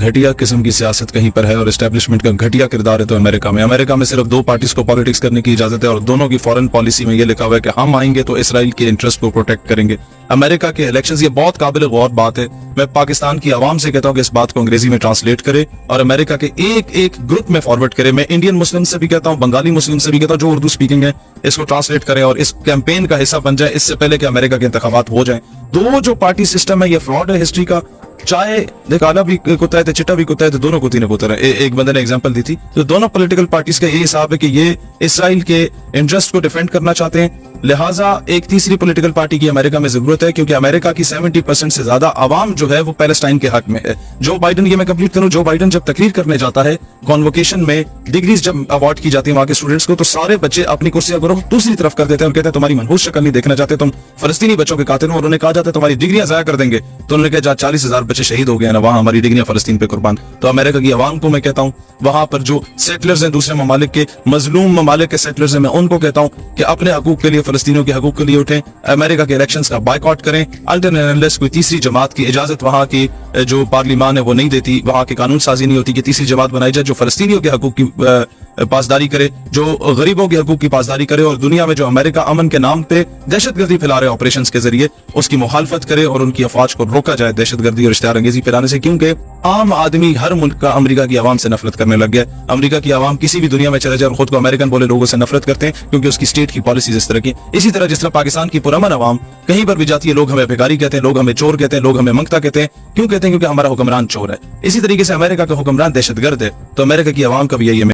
घटिया किस्म की सियासत कहीं पर है और एस्टेब्लिशमेंट का घटिया किरदार है तो अमेरिका में सिर्फ दो पार्टीज को पॉलिटिक्स करने की इजाजत है और दोनों की फॉरेन पॉलिसी में ये लिखा हुआ है कि हम आएंगे तो इसराइल के इंटरेस्ट को प्रोटेक्ट करेंगे। अमेरिका के इलेक्शंस, ये बहुत काबिल गौर बात है। मैं पाकिस्तान की आवाम से कहता हूँ कि इस बात को अंग्रेजी में ट्रांसलेट करे और अमेरिका के एक एक ग्रुप में फॉरवर्ड करे। मैं इंडियन मुस्लिम से भी कहता हूँ, बंगाली मुस्लिम से भी कहता हूँ, जो उर्दू स्पीकिंग है इसको ट्रांसलेट करे और इस कैंपेन का हिस्सा बन जाए इससे पहले कि अमेरिका के इंतखाबात हो जाए। दो जो पार्टी सिस्टम है ये फ्रॉड है हिस्ट्री का। चाहे काला भी कुत्ता है तो चिट्टा भी कुत्ता है तो दोनों कुत्ती ने पुत्र है। एक बंदे ने एग्जांपल दी थी। तो दोनों पॉलिटिकल पार्टीज का ये हिसाब है कि ये इसराइल के इंटरेस्ट को डिफेंड करना चाहते हैं, लिहाजा एक तीसरी पॉलिटिकल पार्टी की अमेरिका में जरूरत है क्योंकि अमेरिका की 70% से ज्यादा आवाम जो है वो पैलेस्टाइन के हक में है। जो बाइडन, ये मैं कंप्लीट करूं, जो बाइडन जब तकरीर करने जाता है कॉन्वोकेशन में, डिग्रीज जब अवार्ड की जाती है वहां के स्टूडेंट्स को, तो सारे बच्चे अपनी कुर्सियां ग्रुप दूसरी तरफ कर देते हैं और कहते हैं तुम्हारी मनहूस शक्ल नहीं देखना चाहते, तुम फलस्तीनी बच्चों के कातिल हो। और उन्हें कहा जाता है तुम्हारी डिग्रियां जाया कर देंगे, तो उन्होंने कहा 40,000 बच्चे शहीद हो गए ना, वहां हमारी डिग्रियां फलस्तीन पे कुर्बान। तो अमेरिका की आवाम को मैं कहता हूं, वहां पर जो सेटलर्स हैं दूसरे ममालिक के, मजलूम ममालिक के सेटलर्स हैं, मैं उनको कहता हूं कि अपने हकूक के लिए, फलस्तीनियों के हकूक के लिए उठें, अमेरिका के इलेक्शंस का बायकॉट करें। अल्टरनेटिव कोई तीसरी जमात की इजाजत वहां की जो पार्लियामान है वो नहीं देती, वहां की कानून साजी नहीं होती कि तीसरी जमात बनाई जाए जो फलस्तीनियों के हकूक की पासदारी करे, जो गरीबों के हकूक की पासदारी करे और दुनिया में जो अमेरिका अमन के नाम पे दहशतगर्दी फैला रहे ऑपरेशंस के जरिए उसकी मुखालफत करे और उनकी अफवाज को रोका जाए दहशतगर्दी और इश्तिहार अंगेजी फैलाने से। क्योंकि आम आदमी हर मुल्क का अमेरिका की आवाम से नफरत करने लग गया। अमेरिका की आवाम किसी भी दुनिया में चले जाए और खुद को अमेरिकन बोले लोगों से नफरत करते हैं क्योंकि उसकी स्टेट की पॉलिसीज इस तरह की। इसी तरह जिस तरह पाकिस्तान की पुरअमन आवाम कहीं पर भी जाती है, लोग हमें भिखारी कहते हैं, लोग हमें चोर कहते हैं, लोग हमें मंगता कहते हैं। क्यों कहते हैं? क्योंकि हमारा हुक्मरान चोर है। इसी तरीके से अमेरिका का हुक्मरान दहशतगर्द है। तो अमेरिका की आवाम का भी यही है।